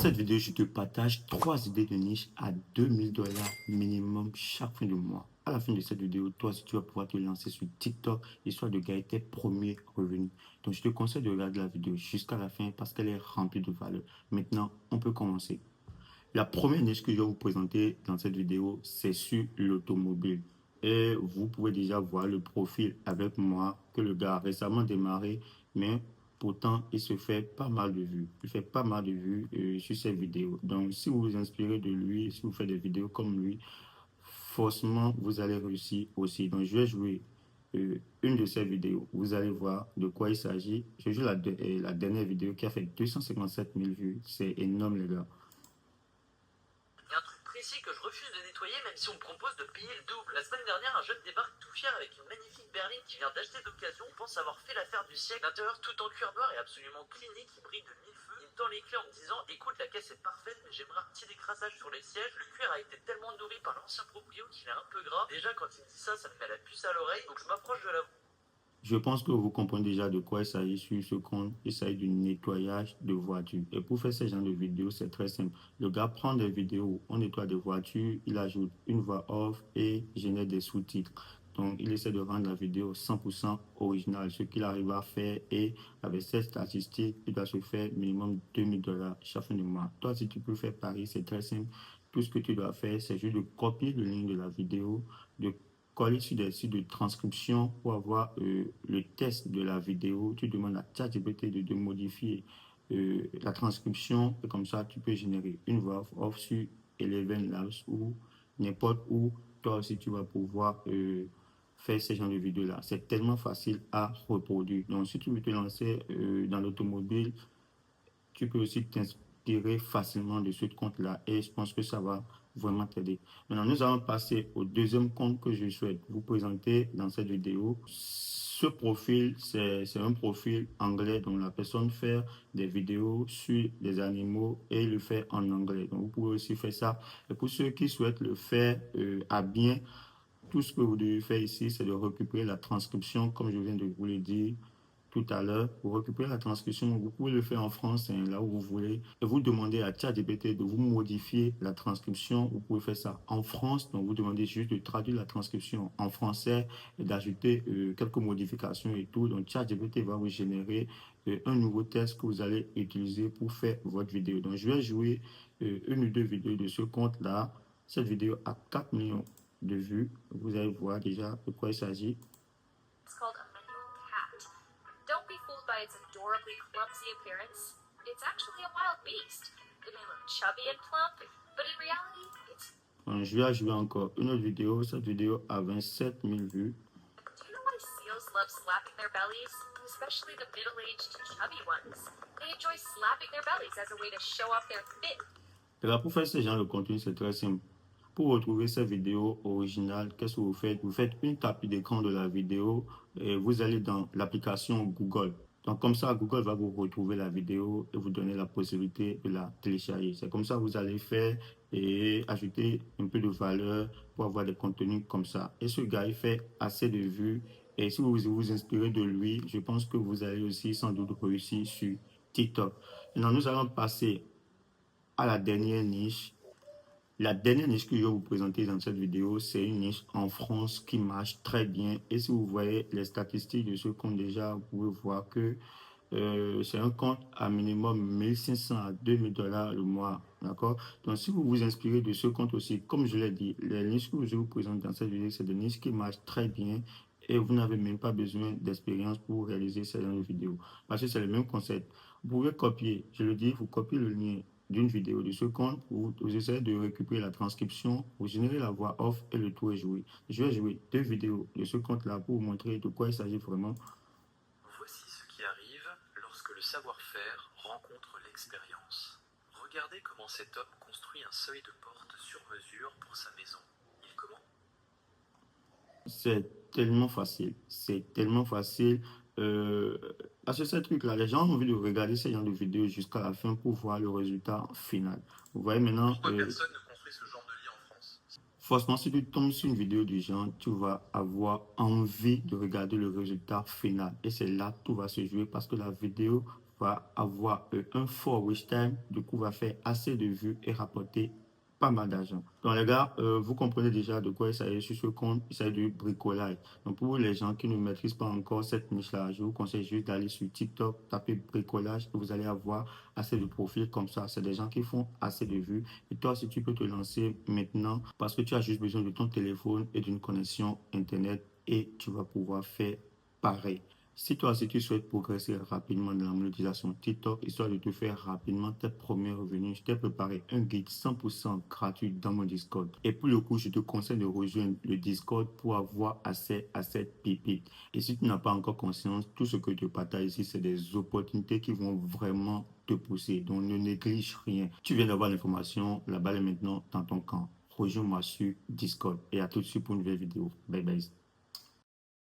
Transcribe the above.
cette vidéo, je te partage 3 idées de niche à 2000 $ minimum chaque fin de mois. À la fin de cette vidéo, toi, si tu vas pouvoir te lancer sur TikTok, histoire de gagner tes premiers revenus. Donc, je te conseille de regarder la vidéo jusqu'à la fin parce qu'elle est remplie de valeur. Maintenant, on peut commencer. La première niche que je vais vous présenter dans cette vidéo, c'est sur l'automobile. Et vous pouvez déjà voir le profil avec moi que le gars a récemment démarré, mais pourtant, il se fait pas mal de vues. Il fait pas mal de vues sur ses vidéos. Donc, si vous vous inspirez de lui, si vous faites des vidéos comme lui, forcément, vous allez réussir aussi. Donc, je vais jouer une de ces vidéos. Vous allez voir de quoi il s'agit. Je joue la dernière vidéo qui a fait 257 000 vues. C'est énorme, les gars. Il y a un truc précis que je refuse de nettoyer même si on me propose de payer le double. La semaine dernière, un jeune débarque tout fier avec une magnifique berline qui vient d'acheter d'occasion. Il pense avoir fait l'affaire du siècle. L'intérieur tout en cuir noir est absolument clinique, qui brille de mille feux. Il me tend les clés en me disant: écoute, la caisse est parfaite, mais j'aimerais un petit décrassage sur les sièges. Le cuir a été tellement nourri par l'ancien proprio qu'il est un peu gras. Déjà, quand il me dit ça, ça me met la puce à l'oreille, donc je m'approche de la. Je pense que vous comprenez déjà de quoi il s'agit sur ce compte. Il s'agit du nettoyage de voitures. Et pour faire ce genre de vidéos, c'est très simple. Le gars prend des vidéos où on nettoie des voitures, il ajoute une voix off et génère des sous-titres. Donc, il essaie de rendre la vidéo 100% originale, ce qu'il arrive à faire. Et avec cette statistique, il doit se faire minimum 2000 $ chaque fin de mois. Toi, si tu peux faire pareil, c'est très simple. Tout ce que tu dois faire, c'est juste de copier le lien de la vidéo, de coller sur des sites de transcription pour avoir le test de la vidéo. Tu demandes à ChatGPT de modifier la transcription et comme ça, tu peux générer une voix off sur Eleven Labs ou n'importe où. Toi aussi, tu vas pouvoir faire ce genre de vidéo-là. C'est tellement facile à reproduire. Donc, si tu veux te lancer dans l'automobile, tu peux aussi t'inspirer facilement de ce compte-là et je pense que ça va vraiment t'aider. Maintenant, nous allons passer au deuxième compte que je souhaite vous présenter dans cette vidéo. Ce profil, c'est un profil anglais dont la personne fait des vidéos sur des animaux et il le fait en anglais. Donc, vous pouvez aussi faire ça. Et pour ceux qui souhaitent le faire à bien, tout ce que vous devez faire ici, c'est de récupérer la transcription, comme je viens de vous le dire tout à l'heure. Vous récupérez la transcription, vous pouvez le faire en français, là où vous voulez, et vous demandez à ChatGPT de vous modifier la transcription. Vous pouvez faire ça en France, donc vous demandez juste de traduire la transcription en français et d'ajouter quelques modifications et tout. Donc ChatGPT va vous générer un nouveau texte que vous allez utiliser pour faire votre vidéo. Donc je vais jouer une ou deux vidéos de ce compte-là. Cette vidéo a 4 millions de vues. Vous allez voir déjà de quoi il s'agit. It's called a manual cat. Don't be fooled by its adorably clumsy appearance. It's actually a wild beast. It may look chubby and plump, but in reality, it's... Donc, je vais ajouter encore une autre vidéo. Cette vidéo a 27 000 vues. Do you know why seals love slapping their bellies? Especially the middle-aged chubby ones. They enjoy slapping their bellies as a way to show off their fit. Et là, pour faire ce genre de contenu, c'est très simple. Pour retrouver cette vidéo originale, qu'est-ce que vous faites? Vous faites une capture d'écran de la vidéo et vous allez dans l'application Google. Donc, comme ça, Google va vous retrouver la vidéo et vous donner la possibilité de la télécharger. C'est comme ça que vous allez faire et ajouter un peu de valeur pour avoir des contenus comme ça. Et ce gars, il fait assez de vues. Et si vous vous inspirez de lui, je pense que vous allez aussi sans doute réussir sur TikTok. Maintenant, nous allons passer à la dernière niche. La dernière niche que je vais vous présenter dans cette vidéo, c'est une niche en France qui marche très bien. Et si vous voyez les statistiques de ce compte déjà, vous pouvez voir que c'est un compte à minimum 1500 à 2000 $ le mois. D'accord? Donc, si vous vous inspirez de ce compte aussi, comme je l'ai dit, les niches que je vous présente dans cette vidéo, c'est des niches qui marchent très bien. Et vous n'avez même pas besoin d'expérience pour réaliser ces vidéos. Parce que c'est le même concept. Vous pouvez copier, je le dis, vous copiez le lien d'une vidéo de ce compte, vous essayez de récupérer la transcription, vous générez la voix off et le tout est joué. Je vais jouer 2 vidéos de ce compte-là pour vous montrer de quoi il s'agit vraiment. Voici ce qui arrive lorsque le savoir-faire rencontre l'expérience. Regardez comment cet homme construit un seuil de porte sur mesure pour sa maison. Il comment? C'est tellement facile. C'est tellement facile. Parce que ce truc-là, les gens ont envie de regarder ce genre de vidéos jusqu'à la fin pour voir le résultat final. Vous voyez maintenant, Pourquoi personne ne construit ce genre de lit en France? forcément, si tu tombes sur une vidéo du genre, tu vas avoir envie de regarder le résultat final. Et c'est là que tout va se jouer parce que la vidéo vas avoir un fort watch time, du coup, va faire assez de vues et rapporter pas mal d'argent. Donc les gars, vous comprenez déjà de quoi il s'agit sur ce compte, il s'agit du bricolage. Donc pour les gens qui ne maîtrisent pas encore cette niche-là, je vous conseille juste d'aller sur TikTok, taper bricolage et vous allez avoir assez de profils comme ça. C'est des gens qui font assez de vues. Et toi, si tu peux te lancer maintenant, parce que tu as juste besoin de ton téléphone et d'une connexion Internet et tu vas pouvoir faire pareil. Si toi, si tu souhaites progresser rapidement dans la monétisation TikTok, histoire de te faire rapidement tes premiers revenus, je t'ai préparé un guide 100% gratuit dans mon Discord. Et pour le coup, je te conseille de rejoindre le Discord pour avoir accès à cette pépite. Et si tu n'as pas encore conscience, tout ce que je te partage ici, c'est des opportunités qui vont vraiment te pousser. Donc, ne néglige rien. Tu viens d'avoir l'information, la balle est maintenant dans ton camp. Rejoins-moi sur Discord et à tout de suite pour une nouvelle vidéo. Bye bye.